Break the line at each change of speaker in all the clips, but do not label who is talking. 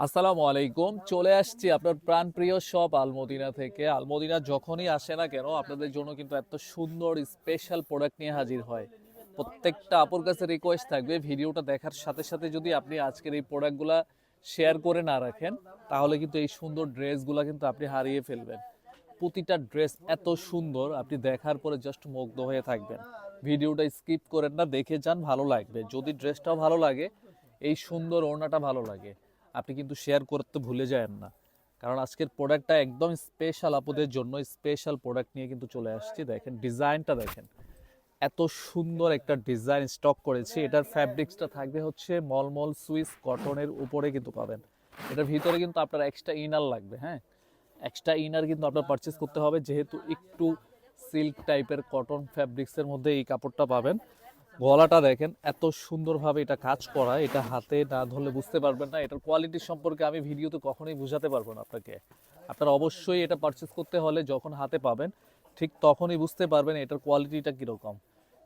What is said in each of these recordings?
আসসালামু আলাইকুম। চলে আসছি আপনার প্রাণপ্রিয় শপ আলমদিনা থেকে। আলমদিনা যখনই আসে না কেন আপনাদের জন্য কিন্তু এত সুন্দর স্পেশাল প্রোডাক্ট নিয়ে হাজির হয়। প্রত্যেকটা আপুর কাছে রিকোয়েস্ট থাকবে ভিডিওটা দেখার সাথে সাথে যদি আপনি আজকের এই প্রোডাক্টগুলা শেয়ার করে না রাখেন তাহলে কিন্তু এই সুন্দর ড্রেসগুলা কিন্তু আপনি হারিয়ে ফেলবেন। প্রতিটা ড্রেস এত সুন্দর, আপনি দেখার পরে জাস্ট মুগ্ধ হয়ে থাকবেন। ভিডিওটা স্কিপ করেন না, দেখে যান, ভালো লাগবে। যদি ড্রেসটাও ভালো লাগে, এই সুন্দর ওড়নাটা ভালো লাগে, আপনি কিন্তু শেয়ার করতে ভুলে যাবেন না। কারণ আজকের প্রোডাক্টটা একদম স্পেশাল আপুদের জন্য, স্পেশাল প্রোডাক্ট নিয়ে কিন্তু চলে আসছি। দেখেন ডিজাইনটা, দেখেন এত সুন্দর একটা ডিজাইন স্টক করেছি। এটার ফ্যাব্রিক্সটা থাকবে হচ্ছে মলমল সুইস কটনের উপরে কিন্তু পাবেন। এটার ভিতরে কিন্তু আপনার এক্সট্রা ইনার লাগবে। হ্যাঁ, এক্সট্রা ইনার কিন্তু আপনার পারচেস করতে হবে, যেহেতু একটু সিল্ক টাইপের কটন ফ্যাব্রিক্সের মধ্যে এই কাপড়টা পাবেন। গলাটা দেখেন এত সুন্দরভাবে এটা কাজ করা, এটা হাতে না ধরলে বুঝতে পারবেন না। এটার কোয়ালিটি সম্পর্কে আমি ভিডিওতে কখনোই বুঝাতে পারবো না আপনাকে। আপনারা অবশ্যই এটা পারচেস করতে হলে যখন হাতে পাবেন ঠিক তখনই বুঝতে পারবেন এটার কোয়ালিটিটা কীরকম।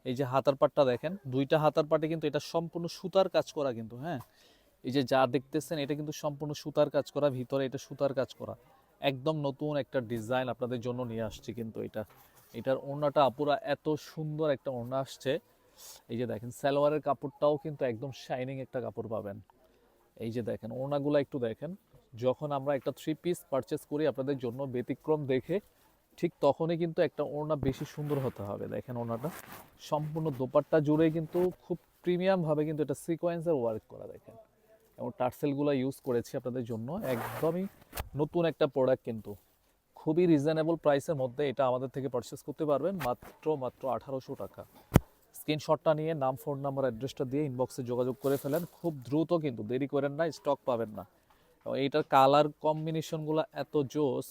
এই যে হাতার পাটটা দেখেন, দুইটা হাতার পাটে কিন্তু এটা সম্পূর্ণ সুতার কাজ করা কিন্তু। হ্যাঁ, এই যে যা দেখতেছেন এটা কিন্তু সম্পূর্ণ সুতার কাজ করা, ভিতরে এটা সুতার কাজ করা। একদম নতুন একটা ডিজাইন আপনাদের জন্য নিয়ে আসছি কিন্তু এটার ওড়নাটা আপুরা এত সুন্দর একটা ওড়না আসছে। এই যে দেখেন সালোয়ারের কাপড়টাও কিন্তু একদম শাইনিং একটা কাপড় পাবেন। এই যে দেখেন ওড়নাগুলো একটু দেখেন। যখন আমরা একটা থ্রি পিস পারচেস করি আপনাদের জন্য ব্যতিক্রম দেখে, ঠিক তখনই কিন্তু একটা ওড়না বেশি সুন্দর হতে হবে। দেখেন ওড়নাটা সম্পূর্ণ দোপাট্টা জুড়ে কিন্তু খুব প্রিমিয়ামভাবে কিন্তু এটা সিকোয়েন্সের ওয়ার্ক করা। দেখেন এবং টার্সেলগুলো ইউজ করেছি আপনাদের জন্য। একদমই নতুন একটা প্রোডাক্ট কিন্তু খুবই রিজনেবল প্রাইসের মধ্যে এটা আমাদের থেকে পারচেস করতে পারবেন মাত্র 1800 টাকা। স্ক্রিনশটটা নিয়ে নাম, ফোন নাম্বার, অ্যাড্রেসটা দিয়ে ইনবক্সে যোগাযোগ করে ফেলেন। খুব দ্রুত কিন্তু, দেরি করেন না, স্টক পাবেন না। এবং এইটার কালার কম্বিনেশনগুলো এত জোস।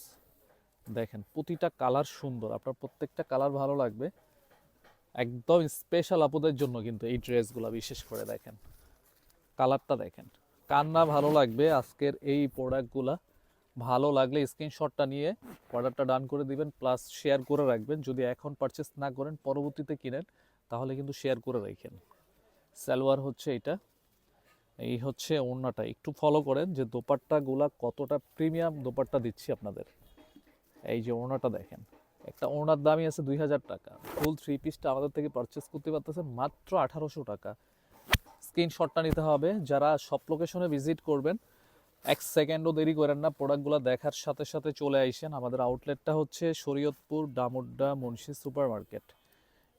দেখেন প্রতিটা কালার সুন্দর, আপনার প্রত্যেকটা কালার ভালো লাগবে। একদম স্পেশাল আপুদের জন্য কিন্তু এই ড্রেসগুলো বিশেষ করে। দেখেন কালারটা দেখেন, কার না ভালো লাগবে আজকের এই প্রোডাক্টগুলা। ভালো লাগলে স্ক্রিনশটটা নিয়ে অর্ডারটা ডান করে দিবেন, প্লাস শেয়ার করে রাখবেন। যদি এখন পারচেস না করেন পরবর্তীতে কিনেন তাহলে কিন্তু শেয়ার করে রাখেন। সালোয়ার হচ্ছে এটা, এই হচ্ছে ওড়নাটা। একটু ফলো করেন যে দোপাট্টাগুলা কতটা প্রিমিয়াম দোপাট্টা দিচ্ছি আপনাদের। এই যে ওড়নাটা দেখেন, একটা ওড়নার দামই আছে 2000 টাকা। ফুল থ্রি পিসটা আমাদের থেকে পারচেস করতে পারতেছেন মাত্র 1800 টাকা। স্ক্রিনশটটা নিতে হবে। যারা সব লোকেশনে ভিজিট করবেন এক সেকেন্ডও দেরি করেন না, প্রোডাক্টগুলো দেখার সাথে সাথে চলে আইসেন। আমাদের আউটলেটটা হচ্ছে শরীয়তপুর ডামুড্ডা মুন্সি সুপার মার্কেট।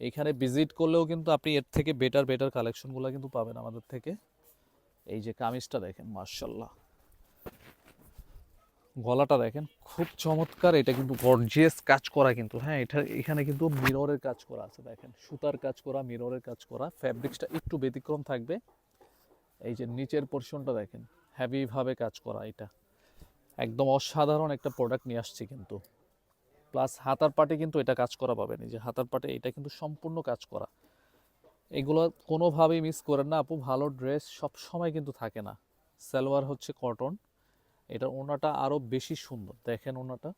এইখানে ভিজিট করলেও কিন্তু আপনি এর থেকে বেটার কালেকশনগুলো কিন্তু পাবেন আমাদের থেকে। এই যে কামিজটা দেখেন, মার্শাল্লাহ, গলাটা দেখেন খুব চমৎকার। এটা কিন্তু গর্জিয়াস কাজ করা কিন্তু। হ্যাঁ, এটা এখানে কিন্তু মিররের কাজ করা আছে। দেখেন সুতার কাজ করা, মিররের কাজ করা। ফ্যাব্রিক্সটা একটু ব্যতিক্রম থাকবে। এই যে নিচের পোর্শনটা দেখেন, হেভিভাবে কাজ করা। এটা একদম অসাধারণ একটা প্রোডাক্ট নিয়ে আসছি কিন্তু। প্লাস হাতার পাটে কিন্তু এটা কাজ করা পাবেন। এই যে হাতার পাটে এটা কিন্তু সম্পূর্ণ কাজ করা। এগুলো কোনোভাবেই মিস করেন না আপু, ভালো ড্রেস সব সময় কিন্তু থাকে না। সালোয়ার হচ্ছে কটন, এটার ওড়নাটা আরও বেশি সুন্দর। দেখেন ওড়নাটা,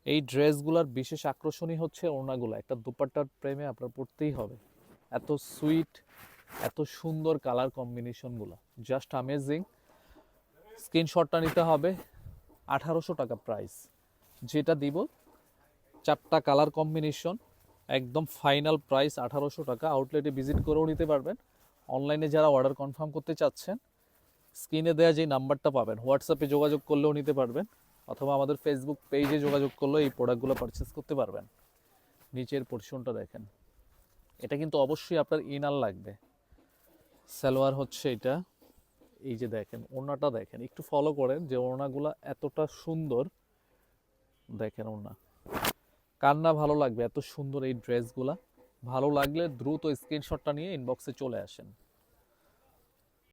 এই ড্রেসগুলোর বিশেষ আকর্ষণই হচ্ছে ওড়নাগুলো। একটা দুপাট্টার প্রেমে আপনার পড়তেই হবে। এত সুইট, এত সুন্দর কালার কম্বিনেশনগুলো, জাস্ট অ্যামেজিং। স্ক্রিনশটটা নিতে হবে। 1800 টাকা প্রাইস, যেটা দিব চারটা কালার কম্বিনেশন, একদম ফাইনাল প্রাইস 1800 টাকা। আউটলেটে ভিজিট করেও নিতে পারবেন। অনলাইনে যারা অর্ডার কনফার্ম করতে চাচ্ছেন স্ক্রিনে দেওয়া যে নাম্বারটা পাবেন, হোয়াটসঅ্যাপে যোগাযোগ করলেও নিতে পারবেন, অথবা আমাদের ফেসবুক পেজে যোগাযোগ করলেও এই প্রোডাক্টগুলো পারচেস করতে পারবেন। নিচের পোর্শনটা দেখেন, এটা কিন্তু অবশ্যই আপনার ইনার লাগবে। সালোয়ার হচ্ছে এটা। এই যে দেখেন ওড়নাটা দেখেন, একটু ফলো করেন যে ওড়নাগুলো এতটা সুন্দর। দেখেন ওড়না, কার না ভালো লাগবে এত সুন্দর এই ড্রেসগুলা। ভালো লাগলে দ্রুত স্ক্রিনশটটা নিয়ে ইনবক্সে চলে আসেন।